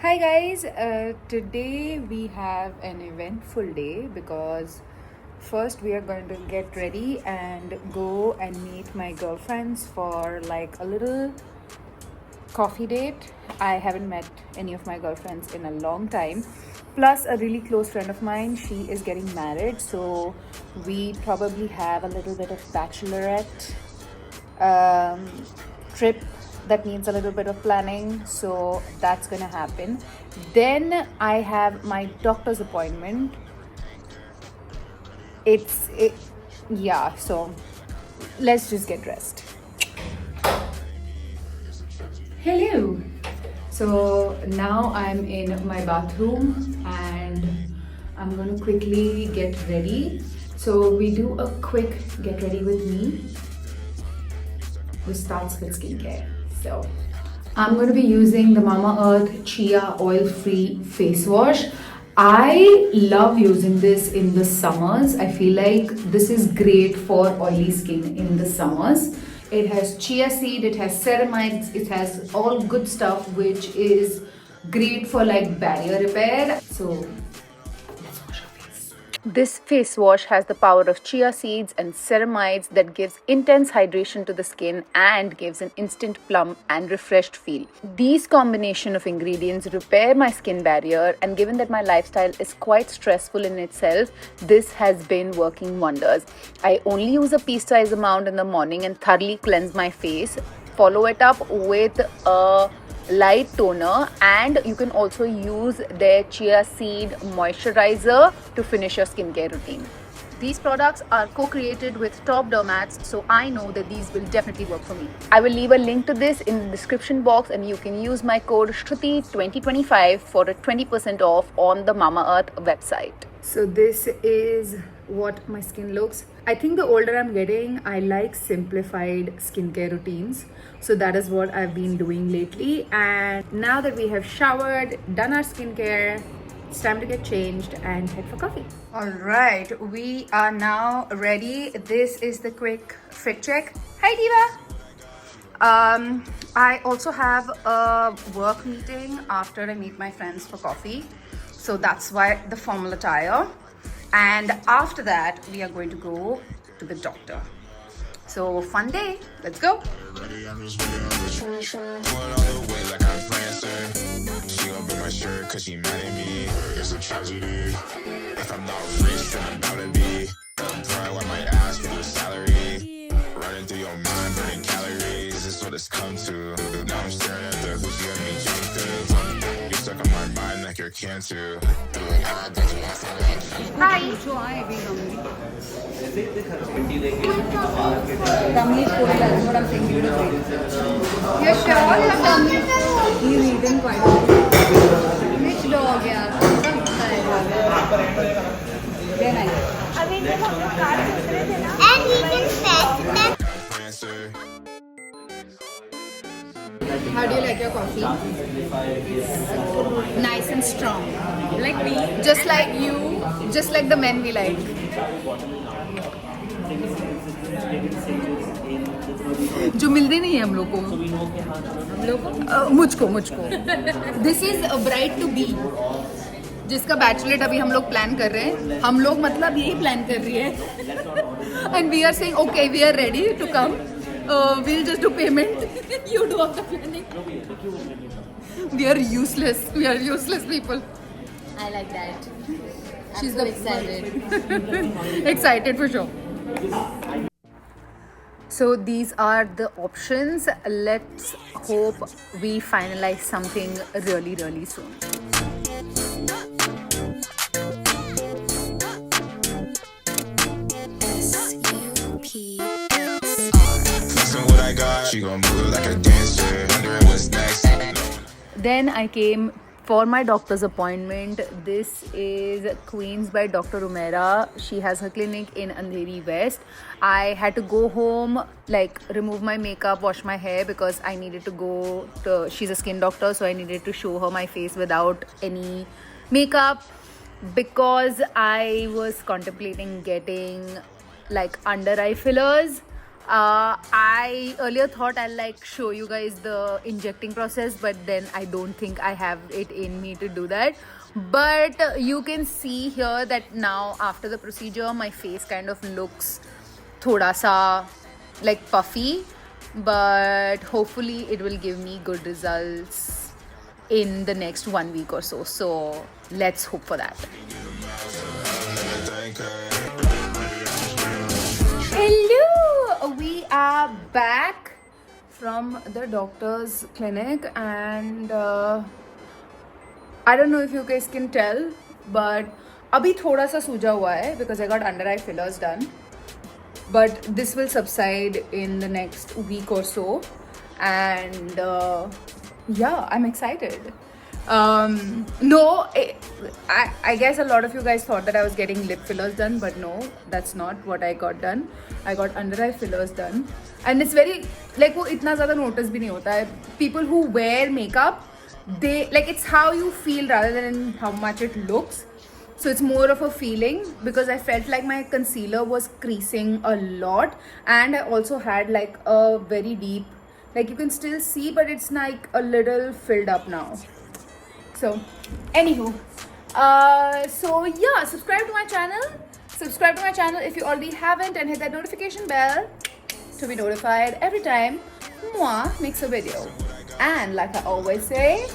Hi guys, today we have an eventful day because first we are going to get ready and go and meet my girlfriends for like a little coffee date. I haven't met any of my girlfriends in a long time. Plus, a really close friend of mine, she is getting married, so we probably have a little bit of bachelorette um, trip that needs a little bit of planning, so that's gonna happen. Then I have my doctor's appointment. Yeah, so let's just get dressed. Hello. So now I'm in my bathroom and I'm going to quickly get ready. So we do a quick get ready with me. This starts with skincare. So I'm going to be using the Mamaearth Chia Oil Free Face Wash. I love using this in the summers. I feel like this is great for oily skin in the summers. It has chia seed, it has ceramides, it has all good stuff which is great for like barrier repair. So this face wash has the power of chia seeds and ceramides that gives intense hydration to the skin and gives an instant plump and refreshed feel. These combination of ingredients repair my skin barrier, and given that my lifestyle is quite stressful in itself, this has been working wonders. I only use a pea-sized amount in the morning and thoroughly cleanse my face. Follow it up with a light toner, and you can also use their chia seed moisturizer to finish your skincare routine. These products are co-created with top dermats, so I know that these will definitely work for me. I will leave a link to this in the description box, and you can use my code Shruti2025 for a 20% off on the Mamaearth website. So this is what my skin looks. I think the older I'm getting, I like simplified skincare routines. So that is what I've been doing lately. And now that we have showered, done our skincare, it's time to get changed and head for coffee. All right, we are now ready. This is the quick fit check. Hi Diva. I also have a work meeting after I meet my friends for coffee. So that's why the formal attire. And after that, we are going to go to the doctor. So fun day. Let's go. She gon' break my shirt cause she mad at me. It's a tragedy. If I'm not rich, then I'm about to be. Pride with my ass for your salary. Running through your mind, burning calories. This is what it's come to. Now I'm staring at the hoops you got me jumped. You're stuck on my mind like you're cancer. Hi. You're sure you have done it? He's eating quite a bit. Which dog, yeah? Very nice. And he can pet them. How do you like your coffee? Nice and strong. Like me. Just like you. Just like the men we like. जो मिलते नहीं है हम लोग को मुझको this is bride to be जिसका bachelor अभी हम लोग प्लान कर रहे हैं हम लोग मतलब यही प्लान कर रही है and we are saying okay we are ready to come we'll just do payment you do all the planning we are useless people. I like that. She's so excited. Excited for sure. So these are the options. Let's hope we finalize something really, really soon. She gon' move like a dancer. Wondering what's next. Then I came for my doctor's appointment. This is Queens by Dr. Romera. She has her clinic in Andheri West. I had to go home, like remove my makeup, wash my hair because I needed to go to, she's a skin doctor, so I needed to show her my face without any makeup because I was contemplating getting like under eye fillers. I earlier thought I'll like show you guys the injecting process, but then I don't think I have it in me to do that. But you can see here that now after the procedure my face kind of looks thoda sa like puffy, but hopefully it will give me good results in the next 1 week or so. So let's hope for that. Hello, we are back from the doctor's clinic, and I don't know if you guys can tell, but abhi thoda sa suja hua hai because I got under eye fillers done, but this will subside in the next week or so, and yeah, I'm excited. No, I guess a lot of you guys thought that I was getting lip fillers done, but no, that's not what I got done. I got under eye fillers done, and it's very like वो इतना ज़्यादा notice भी नहीं होता है. People who wear makeup, they like it's how you feel rather than how much it looks. So it's more of a feeling, because I felt like my concealer was creasing a lot, and I also had like a very deep, like you can still see, but it's like a little filled up now. So anywho, so yeah, subscribe to my channel if you already haven't, and hit that notification bell to be notified every time Moi makes a video. And like I always say,